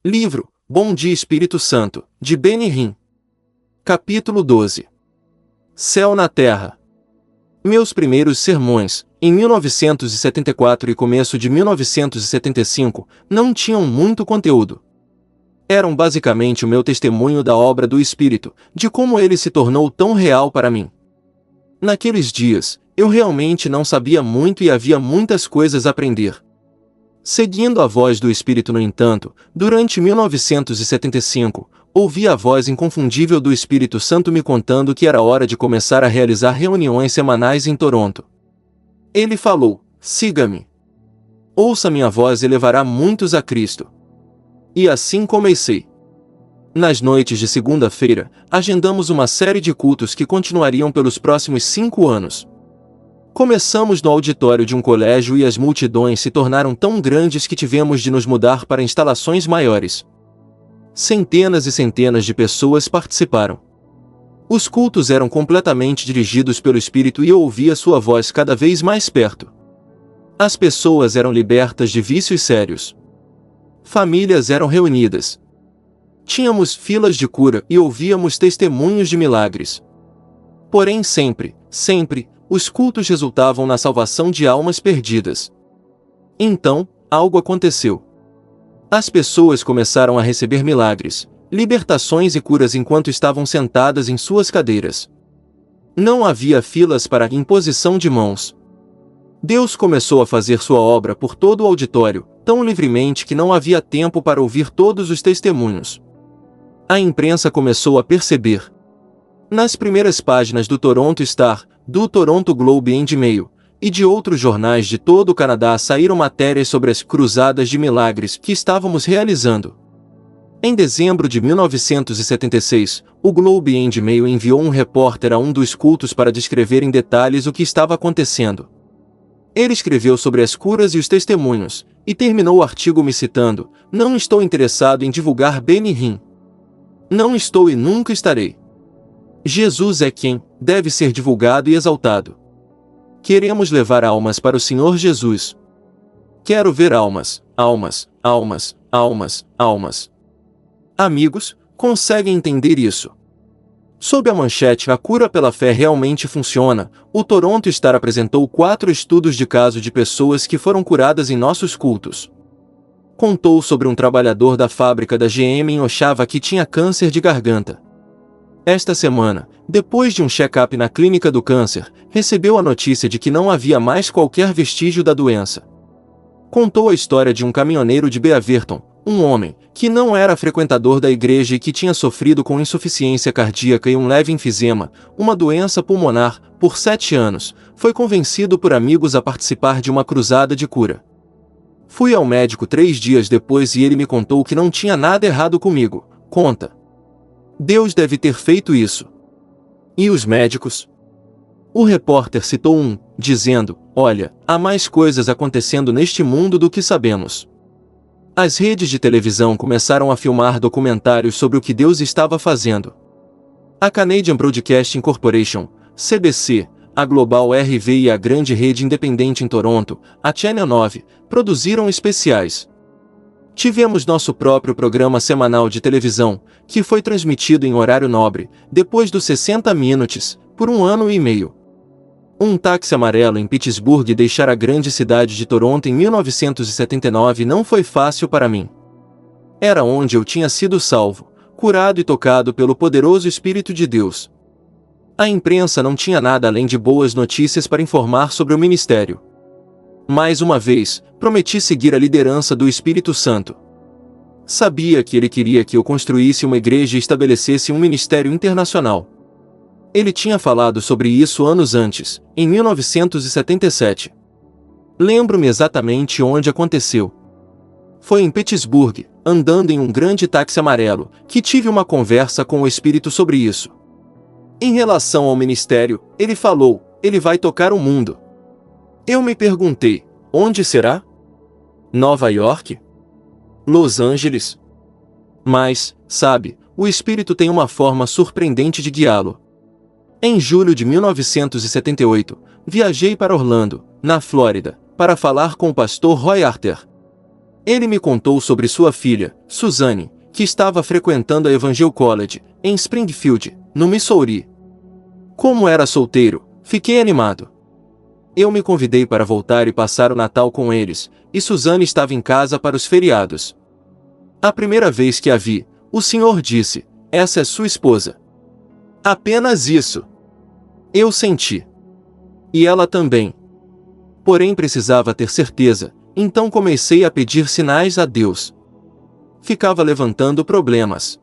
Livro Bom Dia Espírito Santo, de Benny Hinn. Capítulo 12. Céu na Terra. Meus primeiros sermões, em 1974 e começo de 1975, não tinham muito conteúdo. Eram basicamente o meu testemunho da obra do Espírito, de como ele se tornou tão real para mim. Naqueles dias, eu realmente não sabia muito e havia muitas coisas a aprender. Seguindo a voz do Espírito, no entanto, durante 1975, ouvi a voz inconfundível do Espírito Santo me contando que era hora de começar a realizar reuniões semanais em Toronto. Ele falou: siga-me. Ouça minha voz e levará muitos a Cristo. E assim comecei. Nas noites de segunda-feira, agendamos uma série de cultos que continuariam pelos próximos 5 anos. Começamos no auditório de um colégio e as multidões se tornaram tão grandes que tivemos de nos mudar para instalações maiores. Centenas e centenas de pessoas participaram. Os cultos eram completamente dirigidos pelo Espírito e eu ouvia sua voz cada vez mais perto. As pessoas eram libertas de vícios sérios. Famílias eram reunidas. Tínhamos filas de cura e ouvíamos testemunhos de milagres. Porém sempre, os cultos resultavam na salvação de almas perdidas. Então, algo aconteceu. As pessoas começaram a receber milagres, libertações e curas enquanto estavam sentadas em suas cadeiras. Não havia filas para a imposição de mãos. Deus começou a fazer sua obra por todo o auditório, tão livremente que não havia tempo para ouvir todos os testemunhos. A imprensa começou a perceber. Nas primeiras páginas do Toronto Star, do Toronto Globe and Mail, e de outros jornais de todo o Canadá saíram matérias sobre as cruzadas de milagres que estávamos realizando. Em dezembro de 1976, o Globe and Mail enviou um repórter a um dos cultos para descrever em detalhes o que estava acontecendo. Ele escreveu sobre as curas e os testemunhos, e terminou o artigo me citando: "Não estou interessado em divulgar Benny Hinn. Não estou e nunca estarei. Jesus é quem deve ser divulgado e exaltado. Queremos levar almas para o Senhor Jesus. Quero ver almas, almas, almas, almas, almas." Amigos, conseguem entender isso? Sob a manchete "A cura pela fé realmente funciona", o Toronto Star apresentou 4 estudos de caso de pessoas que foram curadas em nossos cultos. Contou sobre um trabalhador da fábrica da GM em Oshawa que tinha câncer de garganta. Esta semana, depois de um check-up na clínica do câncer, recebeu a notícia de que não havia mais qualquer vestígio da doença. Contou a história de um caminhoneiro de Beaverton, um homem, que não era frequentador da igreja e que tinha sofrido com insuficiência cardíaca e um leve enfisema, uma doença pulmonar, por 7 anos, foi convencido por amigos a participar de uma cruzada de cura. Fui ao médico 3 dias depois e ele me contou que não tinha nada errado comigo. Conta. Deus deve ter feito isso. E os médicos? O repórter citou dizendo: "Olha, há mais coisas acontecendo neste mundo do que sabemos." As redes de televisão começaram a filmar documentários sobre o que Deus estava fazendo. A Canadian Broadcasting Corporation, CBC, a Global RV e a grande rede independente em Toronto, a Channel 9, produziram especiais. Tivemos nosso próprio programa semanal de televisão, que foi transmitido em horário nobre, depois dos 60 Minutes, por 1 ano e meio. Um táxi amarelo em Pittsburgh e deixar a grande cidade de Toronto em 1979 não foi fácil para mim. Era onde eu tinha sido salvo, curado e tocado pelo poderoso Espírito de Deus. A imprensa não tinha nada além de boas notícias para informar sobre o ministério. Mais uma vez, prometi seguir a liderança do Espírito Santo. Sabia que ele queria que eu construísse uma igreja e estabelecesse um ministério internacional. Ele tinha falado sobre isso anos antes, em 1977. Lembro-me exatamente onde aconteceu. Foi em Pittsburgh, andando em um grande táxi amarelo, que tive uma conversa com o Espírito sobre isso. Em relação ao ministério, ele falou: "Ele vai tocar o mundo." Eu me perguntei: onde será? Nova York? Los Angeles? Mas, sabe, o Espírito tem uma forma surpreendente de guiá-lo. Em julho de 1978, viajei para Orlando, na Flórida, para falar com o pastor Roy Arthur. Ele me contou sobre sua filha, Suzanne, que estava frequentando a Evangel College, em Springfield, no Missouri. Como era solteiro, fiquei animado. Eu me convidei para voltar e passar o Natal com eles, e Suzanne estava em casa para os feriados. A primeira vez que a vi, o senhor disse: "Essa é sua esposa." Apenas isso. Eu senti. E ela também. Porém precisava ter certeza, então comecei a pedir sinais a Deus. Ficava levantando problemas.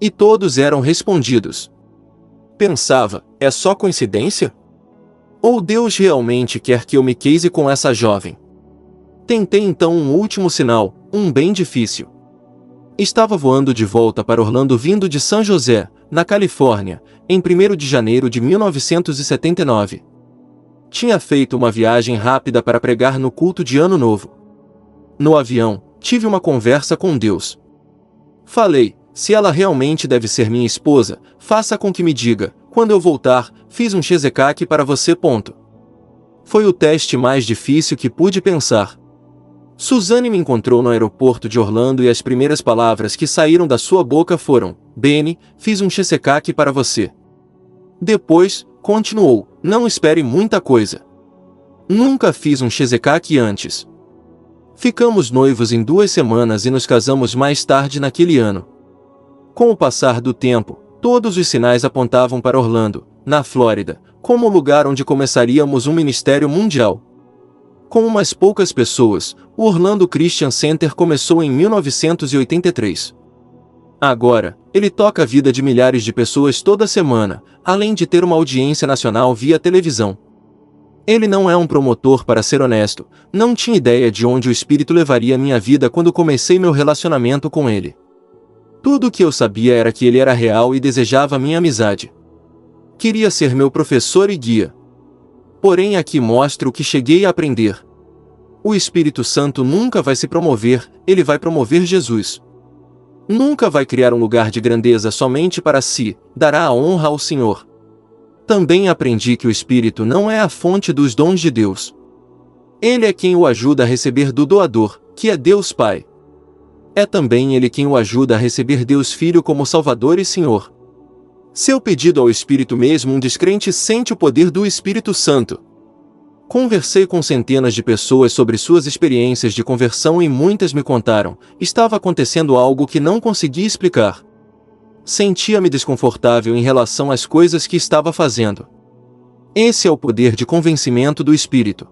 E todos eram respondidos. Pensava, é só coincidência? Ou Deus realmente quer que eu me case com essa jovem? Tentei então um último sinal, um bem difícil. Estava voando de volta para Orlando vindo de San José, na Califórnia, em 1º de janeiro de 1979. Tinha feito uma viagem rápida para pregar no culto de Ano Novo. No avião, tive uma conversa com Deus. Falei: se ela realmente deve ser minha esposa, faça com que me diga, quando eu voltar, fiz um cheesecake para você. Foi o teste mais difícil que pude pensar. Suzanne me encontrou no aeroporto de Orlando e as primeiras palavras que saíram da sua boca foram: "Benny, fiz um cheesecake para você." Depois, continuou: "Não espere muita coisa. Nunca fiz um cheesecake antes." Ficamos noivos em 2 semanas e nos casamos mais tarde naquele ano. Com o passar do tempo, todos os sinais apontavam para Orlando, na Flórida, como o lugar onde começaríamos um ministério mundial. Com umas poucas pessoas, o Orlando Christian Center começou em 1983. Agora, ele toca a vida de milhares de pessoas toda semana, além de ter uma audiência nacional via televisão. Ele não é um promotor, para ser honesto, não tinha ideia de onde o Espírito levaria minha vida quando comecei meu relacionamento com ele. Tudo o que eu sabia era que ele era real e desejava minha amizade. Queria ser meu professor e guia. Porém aqui mostro o que cheguei a aprender. O Espírito Santo nunca vai se promover, ele vai promover Jesus. Nunca vai criar um lugar de grandeza somente para si, dará a honra ao Senhor. Também aprendi que o Espírito não é a fonte dos dons de Deus. Ele é quem o ajuda a receber do doador, que é Deus Pai. É também ele quem o ajuda a receber Deus Filho como Salvador e Senhor. Seu pedido ao Espírito, mesmo um descrente sente o poder do Espírito Santo. Conversei com centenas de pessoas sobre suas experiências de conversão e muitas me contaram: estava acontecendo algo que não conseguia explicar. Sentia-me desconfortável em relação às coisas que estava fazendo. Esse é o poder de convencimento do Espírito.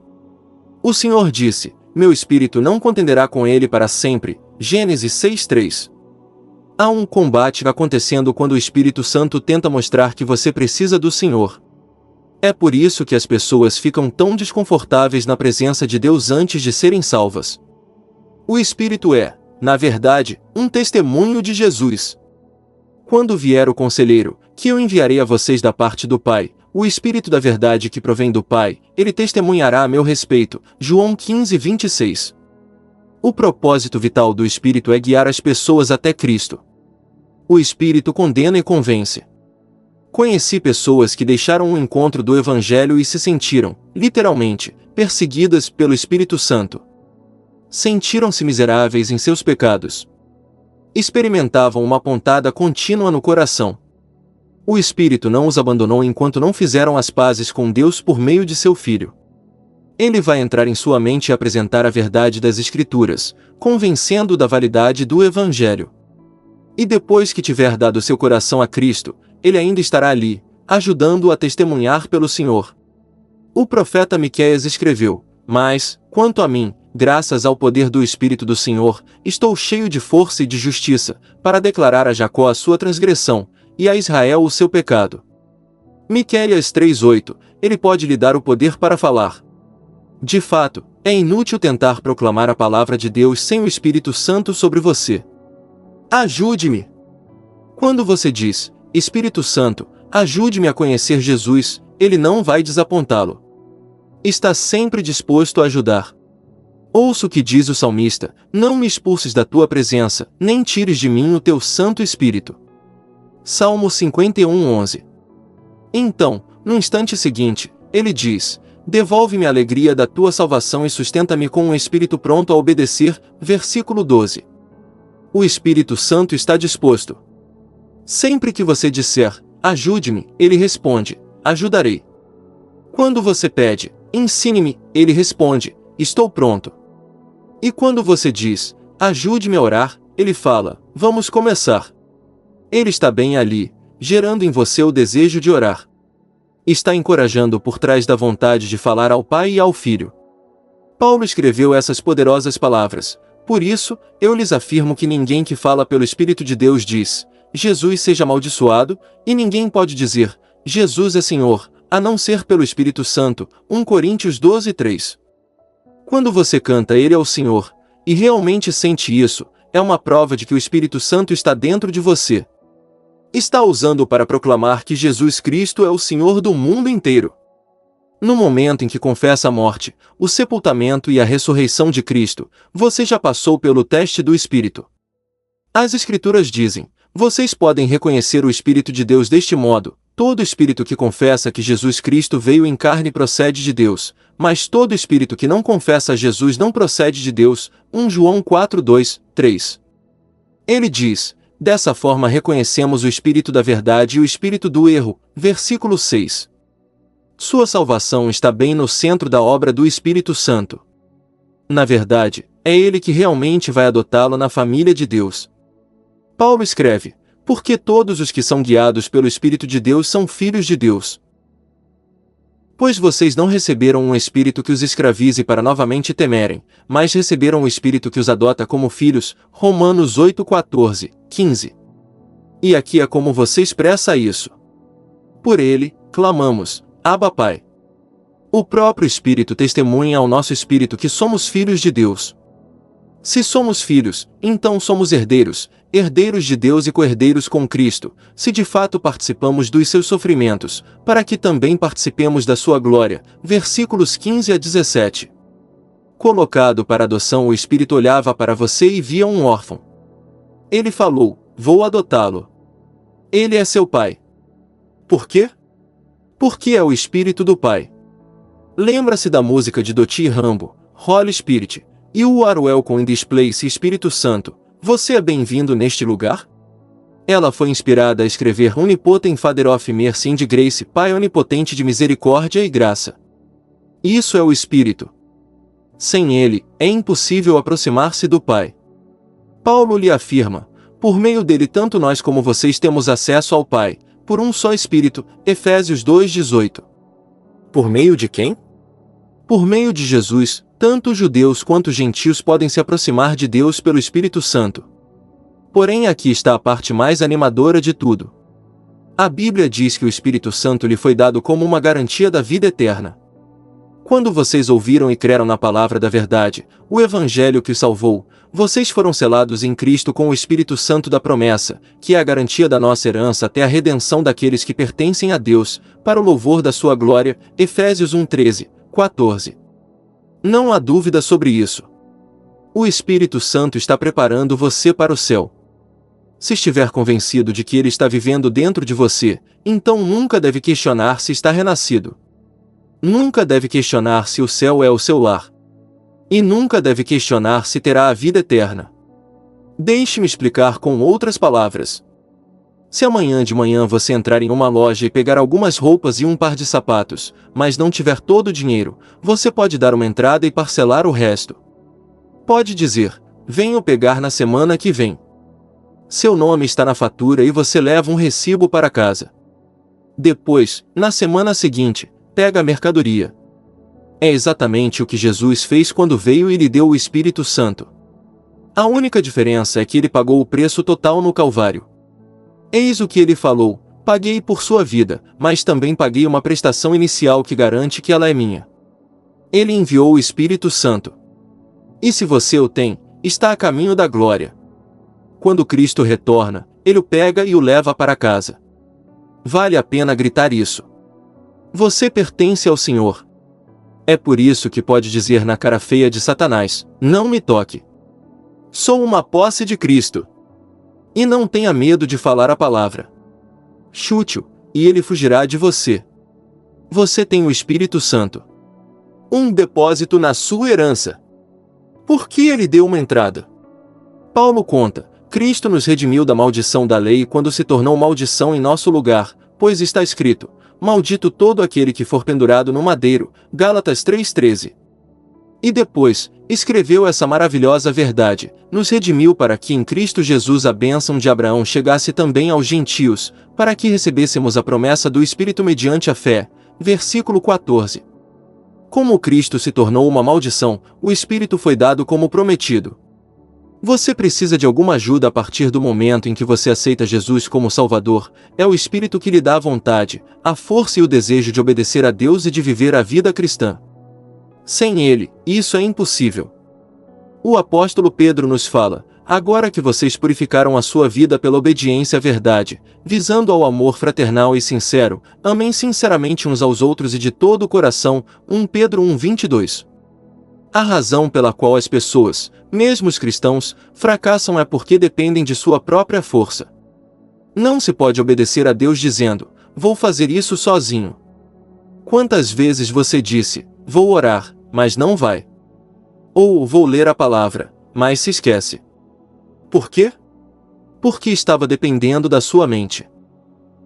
O Senhor disse: "Meu Espírito não contenderá com ele para sempre." Gênesis 6:3. Há um combate acontecendo quando o Espírito Santo tenta mostrar que você precisa do Senhor. É por isso que as pessoas ficam tão desconfortáveis na presença de Deus antes de serem salvas. O Espírito é, na verdade, um testemunho de Jesus. Quando vier o Conselheiro, que eu enviarei a vocês da parte do Pai, o Espírito da verdade que provém do Pai, ele testemunhará a meu respeito. João 15:26. O propósito vital do Espírito é guiar as pessoas até Cristo. O Espírito condena e convence. Conheci pessoas que deixaram o encontro do Evangelho e se sentiram, literalmente, perseguidas pelo Espírito Santo. Sentiram-se miseráveis em seus pecados. Experimentavam uma pontada contínua no coração. O Espírito não os abandonou enquanto não fizeram as pazes com Deus por meio de seu Filho. Ele vai entrar em sua mente e apresentar a verdade das Escrituras, convencendo da validade do Evangelho. E depois que tiver dado seu coração a Cristo, ele ainda estará ali, ajudando-o a testemunhar pelo Senhor. O profeta Miqueias escreveu: "Mas, quanto a mim, graças ao poder do Espírito do Senhor, estou cheio de força e de justiça, para declarar a Jacó a sua transgressão, e a Israel o seu pecado." Miqueias 3:8, ele pode lhe dar o poder para falar. De fato, é inútil tentar proclamar a palavra de Deus sem o Espírito Santo sobre você. Ajude-me. Quando você diz: "Espírito Santo, ajude-me a conhecer Jesus", ele não vai desapontá-lo. Está sempre disposto a ajudar. Ouça o que diz o salmista: "Não me expulses da tua presença, nem tires de mim o teu Santo Espírito." Salmo 51:11. Então, no instante seguinte, ele diz: devolve-me a alegria da tua salvação e sustenta-me com um espírito pronto a obedecer. Versículo 12. O Espírito Santo está disposto. Sempre que você disser, ajude-me, ele responde, ajudarei. Quando você pede, ensine-me, ele responde, estou pronto. E quando você diz, ajude-me a orar, ele fala, vamos começar. Ele está bem ali, gerando em você o desejo de orar. Está encorajando por trás da vontade de falar ao Pai e ao Filho. Paulo escreveu essas poderosas palavras. Por isso, eu lhes afirmo que ninguém que fala pelo Espírito de Deus diz, Jesus seja amaldiçoado, e ninguém pode dizer, Jesus é Senhor, a não ser pelo Espírito Santo. 1 Coríntios 12, 3. Quando você canta Ele é o Senhor, e realmente sente isso, é uma prova de que o Espírito Santo está dentro de você. Está usando para proclamar que Jesus Cristo é o Senhor do mundo inteiro. No momento em que confessa a morte, o sepultamento e a ressurreição de Cristo, você já passou pelo teste do Espírito. As Escrituras dizem, vocês podem reconhecer o Espírito de Deus deste modo, todo espírito que confessa que Jesus Cristo veio em carne procede de Deus, mas todo espírito que não confessa a Jesus não procede de Deus. 1 João 4, 2, 3. Ele diz, dessa forma reconhecemos o espírito da verdade e o espírito do erro. Versículo 6. Sua salvação está bem no centro da obra do Espírito Santo. Na verdade, é ele que realmente vai adotá-lo na família de Deus. Paulo escreve, porque todos os que são guiados pelo Espírito de Deus são filhos de Deus. Pois vocês não receberam um espírito que os escravize para novamente temerem, mas receberam o espírito que os adota como filhos. Romanos 8, 14, 15. E aqui é como você expressa isso. Por ele, clamamos, Abba Pai. O próprio Espírito testemunha ao nosso espírito que somos filhos de Deus. Se somos filhos, então somos herdeiros, herdeiros de Deus e co-herdeiros com Cristo, se de fato participamos dos seus sofrimentos, para que também participemos da sua glória. Versículos 15 a 17. Colocado para adoção, o Espírito olhava para você e via um órfão. Ele falou, vou adotá-lo. Ele é seu pai. Por quê? Porque é o Espírito do Pai. Lembra-se da música de Dottie Rambo, Holy Spirit, e o are welcome in this place, Espírito Santo, você é bem-vindo neste lugar? Ela foi inspirada a escrever Omnipotent Father of Mercy and Grace, Pai onipotente de misericórdia e graça. Isso é o Espírito. Sem ele, é impossível aproximar-se do Pai. Paulo lhe afirma, por meio dele tanto nós como vocês temos acesso ao Pai, por um só Espírito, Efésios 2,18. Por meio de quem? Por meio de Jesus, tanto judeus quanto gentios podem se aproximar de Deus pelo Espírito Santo. Porém aqui está a parte mais animadora de tudo. A Bíblia diz que o Espírito Santo lhe foi dado como uma garantia da vida eterna. Quando vocês ouviram e creram na palavra da verdade, o Evangelho que os salvou, vocês foram selados em Cristo com o Espírito Santo da promessa, que é a garantia da nossa herança até a redenção daqueles que pertencem a Deus, para o louvor da sua glória. Efésios 1:13, 14. Não há dúvida sobre isso. O Espírito Santo está preparando você para o céu. Se estiver convencido de que ele está vivendo dentro de você, então nunca deve questionar se está renascido. Nunca deve questionar se o céu é o seu lar. E nunca deve questionar se terá a vida eterna. Deixe-me explicar com outras palavras. Se amanhã de manhã você entrar em uma loja e pegar algumas roupas e um par de sapatos, mas não tiver todo o dinheiro, você pode dar uma entrada e parcelar o resto. Pode dizer, venho pegar na semana que vem. Seu nome está na fatura e você leva um recibo para casa. Depois, na semana seguinte, pega a mercadoria. É exatamente o que Jesus fez quando veio e lhe deu o Espírito Santo. A única diferença é que ele pagou o preço total no Calvário. Eis o que ele falou, paguei por sua vida, mas também paguei uma prestação inicial que garante que ela é minha. Ele enviou o Espírito Santo. E se você o tem, está a caminho da glória. Quando Cristo retorna, ele o pega e o leva para casa. Vale a pena gritar isso. Você pertence ao Senhor. É por isso que pode dizer na cara feia de Satanás, não me toque. Sou uma posse de Cristo. E não tenha medo de falar a palavra. Chute-o, e ele fugirá de você. Você tem o Espírito Santo. um depósito na sua herança. Por que ele deu uma entrada? Paulo conta: Cristo nos redimiu da maldição da lei quando se tornou maldição em nosso lugar, pois está escrito: maldito todo aquele que for pendurado no madeiro. Gálatas 3,13. E depois, escreveu essa maravilhosa verdade: nos redimiu para que em Cristo Jesus a bênção de Abraão chegasse também aos gentios, para que recebêssemos a promessa do Espírito mediante a fé. Versículo 14. Como Cristo se tornou uma maldição, o Espírito foi dado como prometido. Você precisa de alguma ajuda a partir do momento em que você aceita Jesus como Salvador. É o Espírito que lhe dá a vontade, a força e o desejo de obedecer a Deus e de viver a vida cristã. Sem Ele, isso é impossível. O apóstolo Pedro nos fala: agora que vocês purificaram a sua vida pela obediência à verdade, visando ao amor fraternal e sincero, amem sinceramente uns aos outros e de todo o coração. 1 Pedro 1,22. A razão pela qual as pessoas, mesmo os cristãos, fracassam é porque dependem de sua própria força. Não se pode obedecer a Deus dizendo: vou fazer isso sozinho. Quantas vezes você disse: vou orar, mas não vai? Ou vou ler a palavra, mas se esquece? Por quê? Porque estava dependendo da sua mente.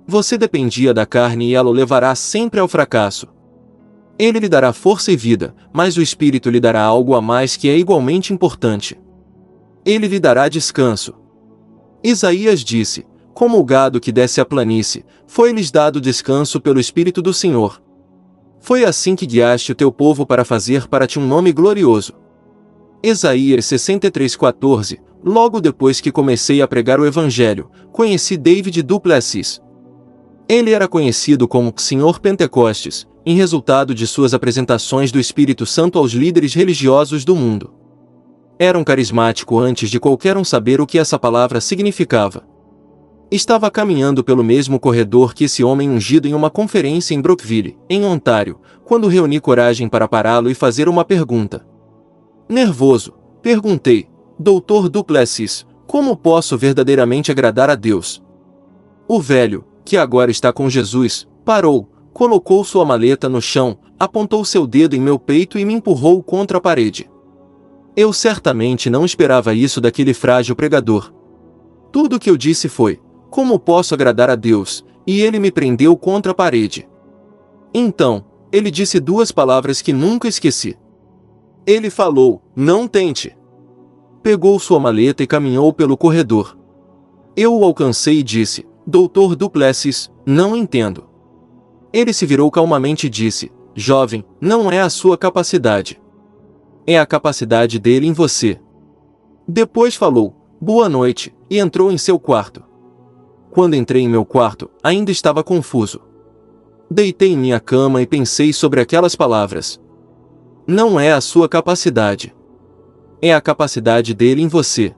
Você dependia da carne e ela o levará sempre ao fracasso. Ele lhe dará força e vida, mas o Espírito lhe dará algo a mais que é igualmente importante. Ele lhe dará descanso. Isaías disse: como o gado que desce a planície, foi-lhes dado descanso pelo Espírito do Senhor. Foi assim que guiaste o teu povo para fazer para ti um nome glorioso. Isaías 63,14. Logo depois que comecei a pregar o Evangelho, conheci David du Plessis. Ele era conhecido como Senhor Pentecostes, em resultado de suas apresentações do Espírito Santo aos líderes religiosos do mundo. Era um carismático antes de qualquer um saber o que essa palavra significava. Estava caminhando pelo mesmo corredor que esse homem ungido em uma conferência em Brookville, em Ontário, quando reuni coragem para pará-lo e fazer uma pergunta. Nervoso, perguntei: Dr. du Plessis, como posso verdadeiramente agradar a Deus? O velho, que agora está com Jesus, parou, colocou sua maleta no chão, apontou seu dedo em meu peito e me empurrou contra a parede. Eu certamente não esperava isso daquele frágil pregador. Tudo o que eu disse foi: como posso agradar a Deus? E ele me prendeu contra a parede. Então, ele disse duas palavras que nunca esqueci. Ele falou: não tente. Pegou sua maleta e caminhou pelo corredor. Eu o alcancei e disse: Dr. du Plessis, não entendo. Ele se virou calmamente e disse: jovem, não é a sua capacidade. É a capacidade dele em você. Depois falou: boa noite, e entrou em seu quarto. Quando entrei em meu quarto, ainda estava confuso. Deitei em minha cama e pensei sobre aquelas palavras. Não é a sua capacidade. É a capacidade dele em você.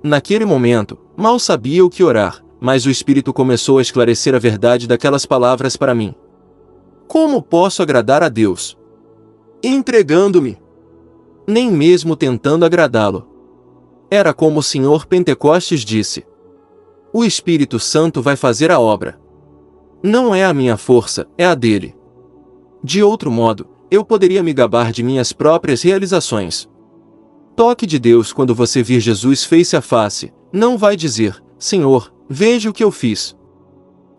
Naquele momento, mal sabia o que orar, mas o Espírito começou a esclarecer a verdade daquelas palavras para mim. Como posso agradar a Deus? Entregando-me. Nem mesmo tentando agradá-lo. Era como o Senhor Pentecostes disse: o Espírito Santo vai fazer a obra. Não é a minha força, é a dele. De outro modo, eu poderia me gabar de minhas próprias realizações. Toque de Deus quando você vir Jesus face a face, não vai dizer: Senhor, veja o que eu fiz.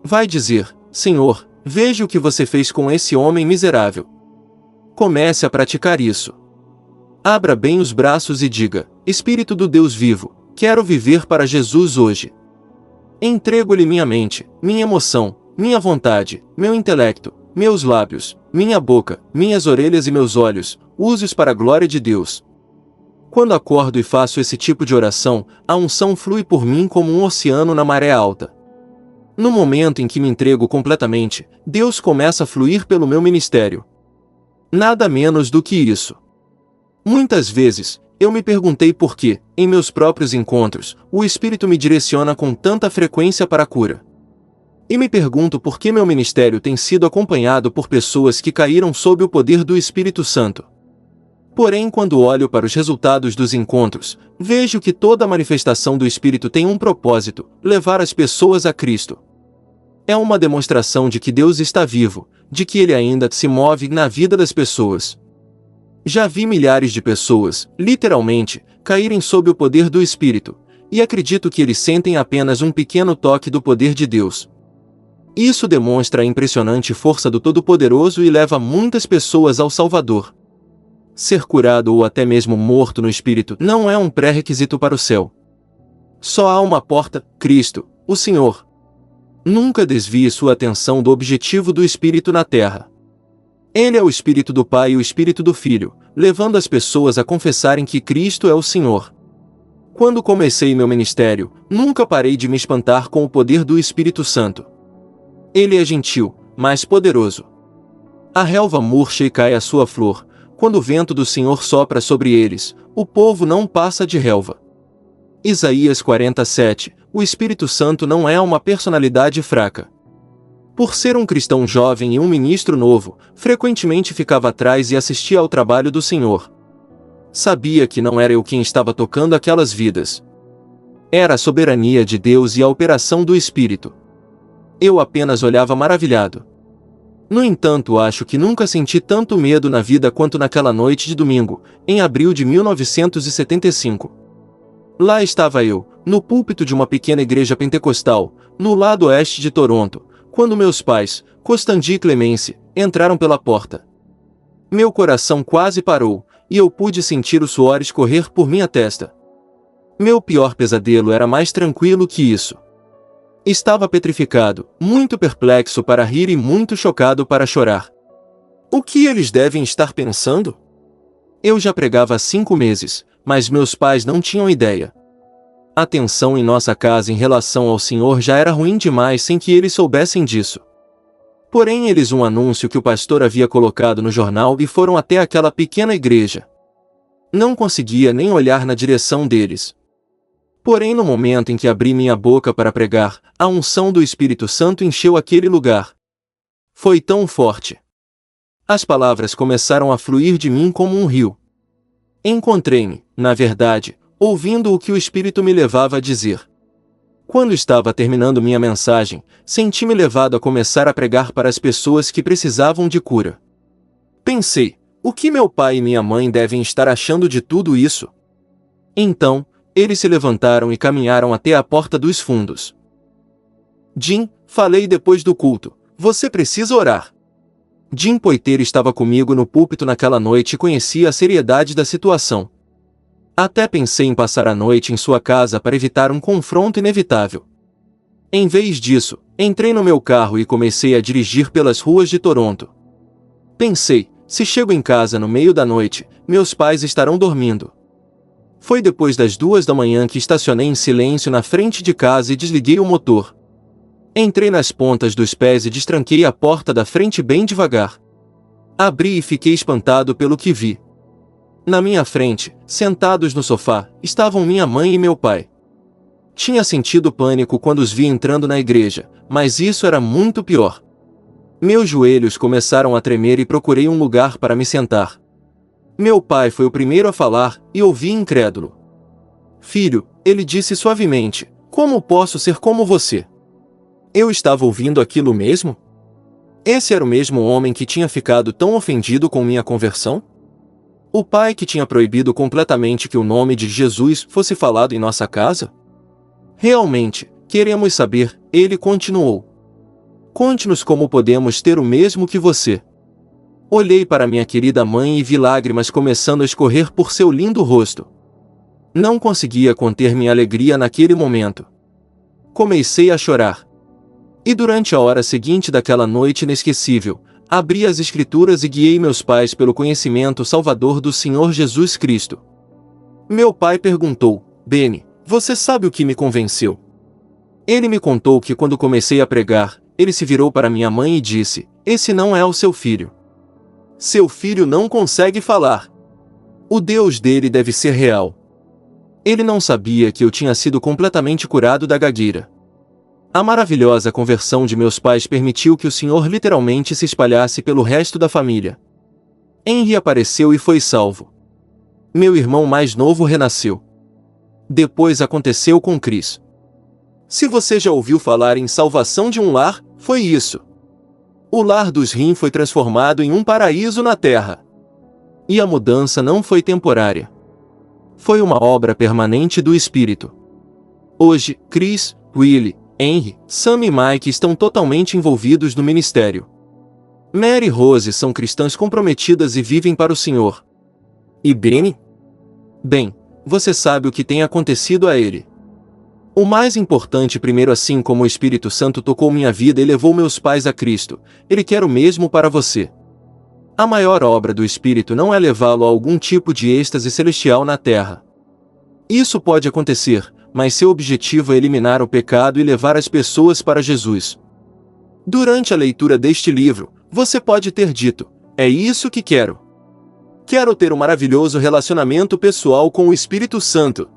Vai dizer: Senhor, veja o que você fez com esse homem miserável. Comece a praticar isso. Abra bem os braços e diga: Espírito do Deus vivo, quero viver para Jesus hoje. Entrego-lhe minha mente, minha emoção, minha vontade, meu intelecto, meus lábios, minha boca, minhas orelhas e meus olhos, use-os para a glória de Deus. Quando acordo e faço esse tipo de oração, a unção flui por mim como um oceano na maré alta. No momento em que me entrego completamente, Deus começa a fluir pelo meu ministério. Nada menos do que isso. Muitas vezes, eu me perguntei por que, em meus próprios encontros, o Espírito me direciona com tanta frequência para a cura. E me pergunto por que meu ministério tem sido acompanhado por pessoas que caíram sob o poder do Espírito Santo. Porém, quando olho para os resultados dos encontros, vejo que toda manifestação do Espírito tem um propósito: levar as pessoas a Cristo. É uma demonstração de que Deus está vivo, de que Ele ainda se move na vida das pessoas. Já vi milhares de pessoas, literalmente, caírem sob o poder do Espírito, e acredito que eles sentem apenas um pequeno toque do poder de Deus. Isso demonstra a impressionante força do Todo-Poderoso e leva muitas pessoas ao Salvador. Ser curado ou até mesmo morto no Espírito não é um pré-requisito para o céu. Só há uma porta, Cristo, o Senhor. Nunca desvie sua atenção do objetivo do Espírito na terra. Ele é o Espírito do Pai e o Espírito do Filho, levando as pessoas a confessarem que Cristo é o Senhor. Quando comecei meu ministério, nunca parei de me espantar com o poder do Espírito Santo. Ele é gentil, mas poderoso. A relva murcha e cai a sua flor. Quando o vento do Senhor sopra sobre eles, o povo não passa de relva. Isaías 47. O Espírito Santo não é uma personalidade fraca. Por ser um cristão jovem e um ministro novo, frequentemente ficava atrás e assistia ao trabalho do Senhor. Sabia que não era eu quem estava tocando aquelas vidas. Era a soberania de Deus e a operação do Espírito. Eu apenas olhava maravilhado. No entanto, acho que nunca senti tanto medo na vida quanto naquela noite de domingo, em abril de 1975. Lá estava eu, no púlpito de uma pequena igreja pentecostal, no lado oeste de Toronto, quando meus pais, Costandi e Clemence, entraram pela porta. Meu coração quase parou, e eu pude sentir o suor escorrer por minha testa. Meu pior pesadelo era mais tranquilo que isso. Estava petrificado, muito perplexo para rir e muito chocado para chorar. O que eles devem estar pensando? Eu já pregava há 5 meses, mas meus pais não tinham ideia. A tensão em nossa casa em relação ao Senhor já era ruim demais sem que eles soubessem disso. Porém eles um anúncio que o pastor havia colocado no jornal e foram até aquela pequena igreja. Não conseguia nem olhar na direção deles. Porém no momento em que abri minha boca para pregar, a unção do Espírito Santo encheu aquele lugar. Foi tão forte. As palavras começaram a fluir de mim como um rio. Encontrei-me, na verdade, ouvindo o que o Espírito me levava a dizer. Quando estava terminando minha mensagem, senti-me levado a começar a pregar para as pessoas que precisavam de cura. Pensei, o que meu pai e minha mãe devem estar achando de tudo isso? Então, eles se levantaram e caminharam até a porta dos fundos. Jim, falei depois do culto, você precisa orar. Jim Poitier estava comigo no púlpito naquela noite e conhecia a seriedade da situação. Até pensei em passar a noite em sua casa para evitar um confronto inevitável. Em vez disso, entrei no meu carro e comecei a dirigir pelas ruas de Toronto. Pensei, se chego em casa no meio da noite, meus pais estarão dormindo. Foi depois das 2 da manhã que estacionei em silêncio na frente de casa e desliguei o motor. Entrei nas pontas dos pés e destranquei a porta da frente bem devagar. Abri e fiquei espantado pelo que vi. Na minha frente, sentados no sofá, estavam minha mãe e meu pai. Tinha sentido pânico quando os vi entrando na igreja, mas isso era muito pior. Meus joelhos começaram a tremer e procurei um lugar para me sentar. Meu pai foi o primeiro a falar, e ouvi incrédulo. Filho, ele disse suavemente, como posso ser como você? Eu estava ouvindo aquilo mesmo? Esse era o mesmo homem que tinha ficado tão ofendido com minha conversão? O pai que tinha proibido completamente que o nome de Jesus fosse falado em nossa casa? Realmente, queremos saber, ele continuou. Conte-nos como podemos ter o mesmo que você. Olhei para minha querida mãe e vi lágrimas começando a escorrer por seu lindo rosto. Não conseguia conter minha alegria naquele momento. Comecei a chorar. E durante a hora seguinte daquela noite inesquecível, abri as Escrituras e guiei meus pais pelo conhecimento salvador do Senhor Jesus Cristo. Meu pai perguntou, Benny, você sabe o que me convenceu? Ele me contou que quando comecei a pregar, ele se virou para minha mãe e disse, esse não é o seu filho. Seu filho não consegue falar. O Deus dele deve ser real. Ele não sabia que eu tinha sido completamente curado da gagueira. A maravilhosa conversão de meus pais permitiu que o Senhor literalmente se espalhasse pelo resto da família. Henry apareceu e foi salvo. Meu irmão mais novo renasceu. Depois aconteceu com Chris. Se você já ouviu falar em salvação de um lar, foi isso. O lar dos Rim foi transformado em um paraíso na terra. E a mudança não foi temporária. Foi uma obra permanente do Espírito. Hoje, Chris, Willie, Henry, Sam e Mike estão totalmente envolvidos no ministério. Mary e Rose são cristãs comprometidas e vivem para o Senhor. E Benny? Bem, você sabe o que tem acontecido a ele. O mais importante primeiro, assim como o Espírito Santo tocou minha vida e levou meus pais a Cristo, Ele quer o mesmo para você. A maior obra do Espírito não é levá-lo a algum tipo de êxtase celestial na terra. Isso pode acontecer, mas seu objetivo é eliminar o pecado e levar as pessoas para Jesus. Durante a leitura deste livro, você pode ter dito: é isso que quero. Quero ter um maravilhoso relacionamento pessoal com o Espírito Santo.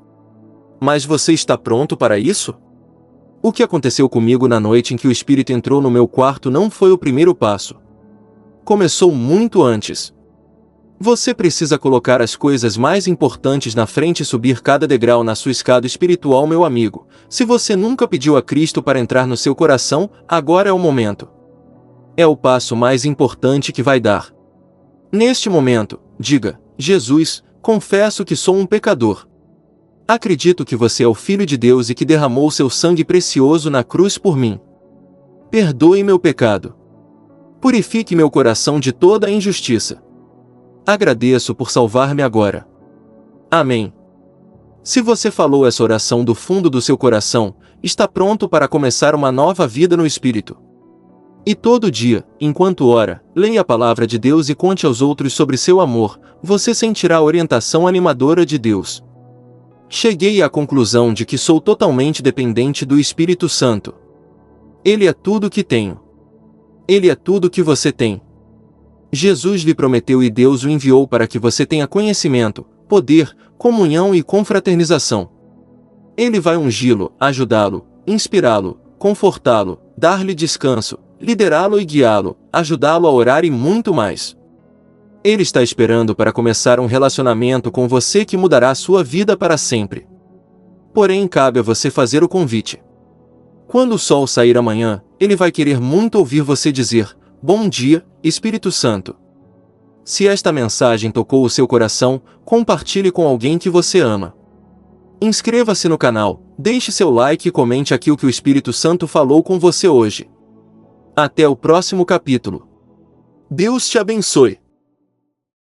Mas você está pronto para isso? O que aconteceu comigo na noite em que o Espírito entrou no meu quarto não foi o primeiro passo. Começou muito antes. Você precisa colocar as coisas mais importantes na frente e subir cada degrau na sua escada espiritual, meu amigo. Se você nunca pediu a Cristo para entrar no seu coração, agora é o momento. É o passo mais importante que vai dar. Neste momento, diga: Jesus, confesso que sou um pecador. Acredito que você é o Filho de Deus e que derramou seu sangue precioso na cruz por mim. Perdoe meu pecado. Purifique meu coração de toda a injustiça. Agradeço por salvar-me agora. Amém. Se você falou essa oração do fundo do seu coração, está pronto para começar uma nova vida no Espírito. E todo dia, enquanto ora, leia a palavra de Deus e conte aos outros sobre seu amor, você sentirá a orientação animadora de Deus. Cheguei à conclusão de que sou totalmente dependente do Espírito Santo. Ele é tudo que tenho. Ele é tudo que você tem. Jesus lhe prometeu e Deus o enviou para que você tenha conhecimento, poder, comunhão e confraternização. Ele vai ungí-lo, ajudá-lo, inspirá-lo, confortá-lo, dar-lhe descanso, liderá-lo e guiá-lo, ajudá-lo a orar e muito mais. Ele está esperando para começar um relacionamento com você que mudará sua vida para sempre. Porém, cabe a você fazer o convite. Quando o sol sair amanhã, ele vai querer muito ouvir você dizer: bom dia, Espírito Santo. Se esta mensagem tocou o seu coração, compartilhe com alguém que você ama. Inscreva-se no canal, deixe seu like e comente aqui o que o Espírito Santo falou com você hoje. Até o próximo capítulo. Deus te abençoe.